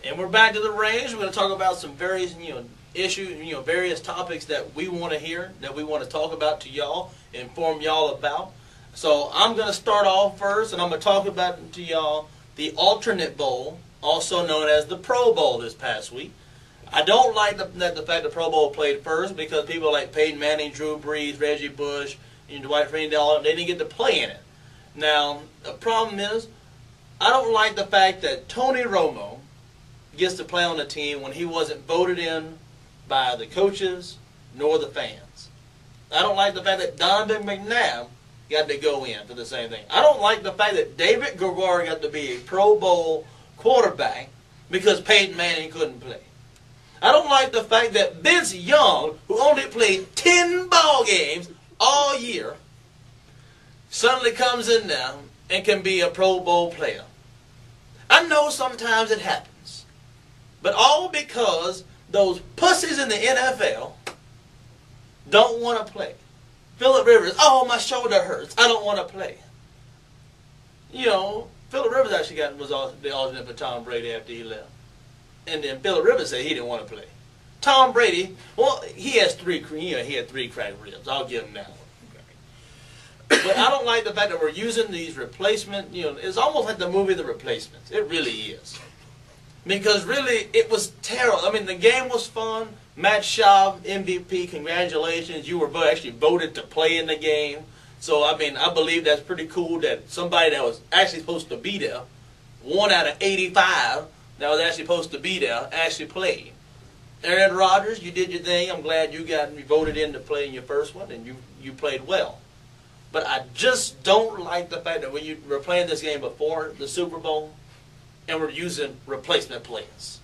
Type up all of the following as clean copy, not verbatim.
And we're back to the range. We're going to talk about some various, issues, various topics that we want to hear, that we want to talk about to y'all, inform y'all about. So I'm going to start off first, and I'm going to talk about to y'all the alternate bowl, also known as the Pro Bowl this past week. I don't like the fact the Pro Bowl played first because people like Peyton Manning, Drew Brees, Reggie Bush, and Dwight Freeney, they didn't get to play in it. Now, the problem is, I don't like the fact that Tony Romo gets to play on the team when he wasn't voted in by the coaches nor the fans. I don't like the fact that Donovan McNabb got to go in for the same thing. I don't like the fact that David Garrard got to be a Pro Bowl quarterback because Peyton Manning couldn't play. I don't like the fact that Vince Young, who only played 10 ball games all year, suddenly comes in now and can be a Pro Bowl player. I know sometimes it happens, but all because those pussies in the NFL don't want to play. Phillip Rivers, oh, my shoulder hurts, I don't want to play. Phillip Rivers actually was the alternate for Tom Brady after he left. And then Phillip Rivers said he didn't want to play. Tom Brady, well, he had three cracked ribs. I'll give him that one. But I don't like the fact that we're using these replacement, it's almost like the movie The Replacements. It really is. Because really, it was terrible. I mean, the game was fun. Matt Schaub, MVP, congratulations. You were actually voted to play in the game. So, I mean, I believe that's pretty cool that somebody that was actually supposed to be there, 1 out of 85 that was actually supposed to be there, actually played. Aaron Rodgers, you did your thing. I'm glad you got voted in to play in your first one, and you played well. But I just don't like the fact that we were playing this game before the Super Bowl, and we're using replacement players.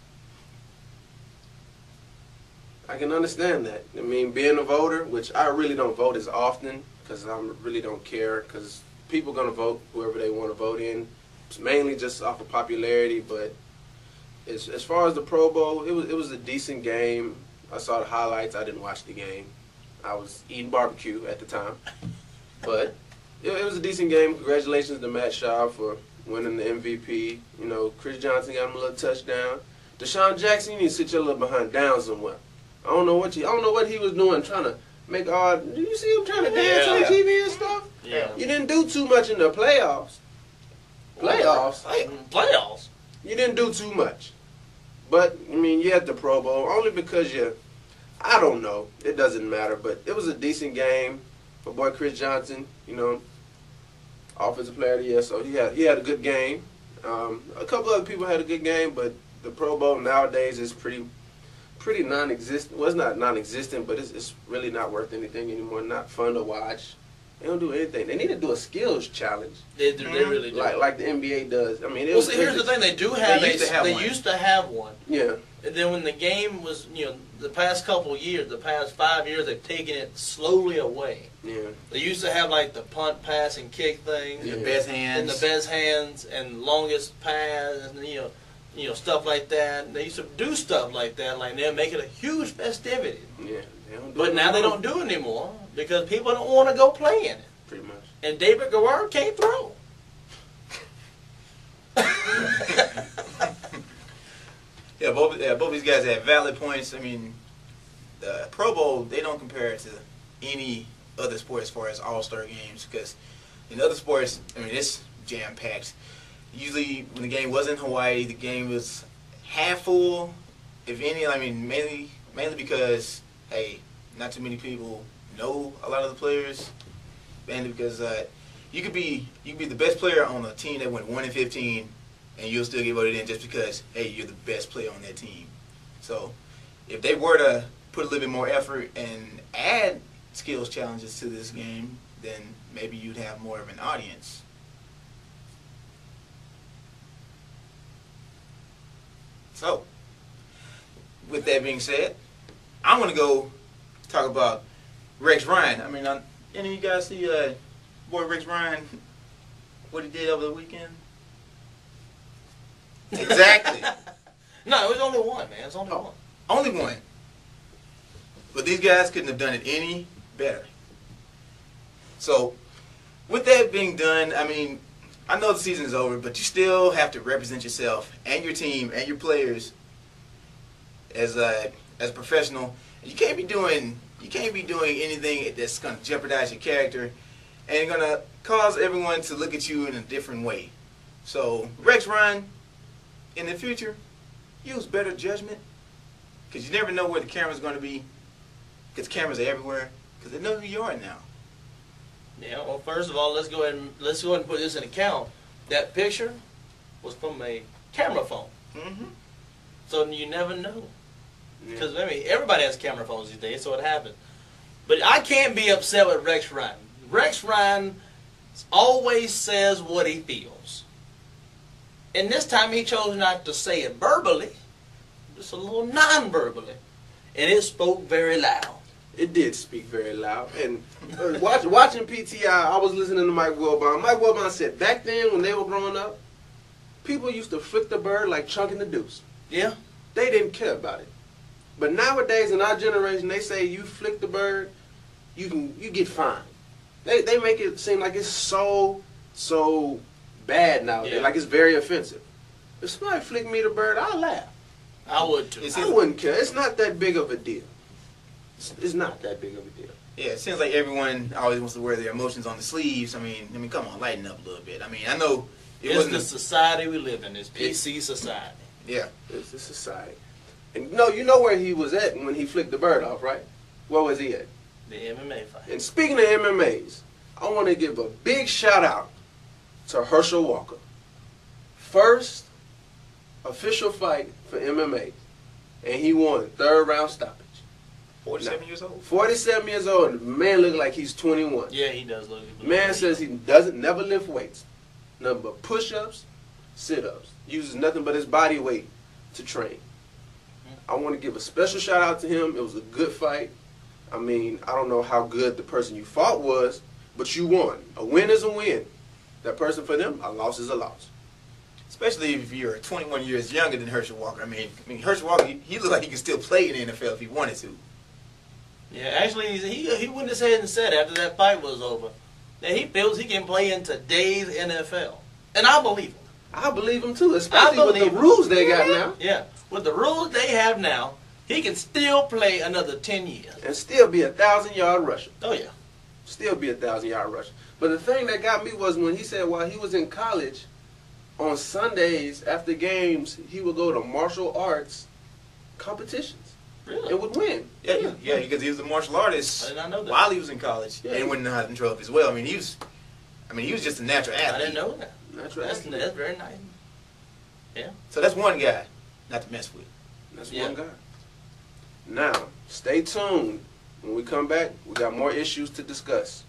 I can understand that. I mean, being a voter, which I really don't vote as often because I really don't care, because people are going to vote whoever they want to vote in. It's mainly just off of popularity, but as far as the Pro Bowl, it was a decent game. I saw the highlights. I didn't watch the game. I was eating barbecue at the time. But it was a decent game. Congratulations to Matt Schaub for winning the MVP. Chris Johnson got him a little touchdown. Deshaun Jackson, you need to sit your little behind down somewhere. I don't know what he was doing, trying to make all. Do you see him trying to dance on TV and stuff? Yeah. You didn't do too much in the playoffs. Playoffs? You didn't do too much. But, I mean, you had the Pro Bowl only because I don't know. It doesn't matter. But it was a decent game. My boy Chris Johnson, offensive player of the year, so he had a good game. A couple other people had a good game, but the Pro Bowl nowadays is pretty non-existent. Well, it's not non-existent, but it's really not worth anything anymore. Not fun to watch. They don't do anything. They need to do a skills challenge. They do. They really do. Like the NBA does. I mean, here's the thing. They do have. They used to have one. Yeah. And then when the game was, the past couple of years, the past 5 years, they've taken it slowly away. Yeah. They used to have like the punt, pass, and kick thing. The best hands. And the best hands and longest pass, and stuff like that. They used to do stuff like that. Like they'll make it a huge festivity. Yeah. But now they don't do it anymore because people don't want to go play in it. Pretty much. And David Garrard can't throw. Both these guys have valid points. I mean, the Pro Bowl, they don't compare it to any other sport as far as all-star games, because in other sports, I mean, it's jam-packed. Usually, when the game was in Hawaii, the game was half full, if any. I mean, mainly because, hey, not too many people know a lot of the players, mainly because you could be the best player on a team that went 1-15, and you'll still get voted in just because, hey, you're the best player on that team. So, if they were to put a little bit more effort and add skills challenges to this game, then maybe you'd have more of an audience. So, with that being said, I'm going to go talk about Rex Ryan. I mean, any of you guys see boy Rex Ryan, what he did over the weekend? Exactly. No, it was only one, man. It's only one. Only one. But these guys couldn't have done it any better. So, with that being done, I mean, I know the season is over, but you still have to represent yourself and your team and your players as a professional. You can't be doing anything that's going to jeopardize your character and going to cause everyone to look at you in a different way. So Rex Ryan, in the future, use better judgment, because you never know where the camera's going to be, because cameras are everywhere, because they know who you are now. Yeah, well, first of all, let's go ahead and put this in account. That picture was from a camera phone. Mm-hmm. So you never know. Because, I mean, everybody has camera phones these days, so it happens. But I can't be upset with Rex Ryan. Rex Ryan always says what he feels. And this time he chose not to say it verbally, just a little non-verbally. And it spoke very loud. It did speak very loud. And watching PTI, I was listening to Mike Wilbon. Mike Wilbon said back then when they were growing up, people used to flick the bird like chunking the deuce. Yeah. They didn't care about it. But nowadays in our generation, they say you flick the bird, you get fined. They make it seem like it's so bad nowadays, Yeah. like it's very offensive. If somebody flicked me the bird, I'll laugh. I would too. I wouldn't care. It's not that big of a deal. It's not that big of a deal. Yeah, it seems like everyone always wants to wear their emotions on the sleeves. I mean, come on, lighten up a little bit. I mean, I know it It's wasn't the society we live in. It's PC society. Yeah. It's a society. And you know where he was at when he flicked the bird off, right? Where was he at? The MMA fight. And speaking of MMAs, I want to give a big shout out to Herschel Walker. First official fight for MMA, and he won third round stoppage. 47 years old. 47 years old, and the man look like he's 21. Yeah, he does look. Man says he never lift weights, nothing but push-ups, sit-ups. Uses nothing but his body weight to train. I want to give a special shout out to him. It was a good fight. I mean, I don't know how good the person you fought was, but you won. A win is a win. That person for them, a loss is a loss. Especially if you're 21 years younger than Herschel Walker. I mean Herschel Walker, he looked like he could still play in the NFL if he wanted to. Yeah, actually, he went his head and said after that fight was over that he feels he can play in today's NFL, and I believe him. I believe him too, especially with the rules they got now. Yeah, with the rules they have now, he can still play another 10 years. And still be a 1,000-yard rusher. Oh, yeah. Still be a 1,000-yard rusher. But the thing that got me was when he said while he was in college, on Sundays after games, he would go to martial arts competitions. Really? And would win. Yeah, because he was a martial artist I did not know that. while he was in college and winning the Heisman Trophy as well. I mean, he was just a natural athlete. I didn't know that. That's That's very nice. Yeah. So that's one guy not to mess with. That's Yeah. one guy. Now, stay tuned. When we come back, we got more issues to discuss.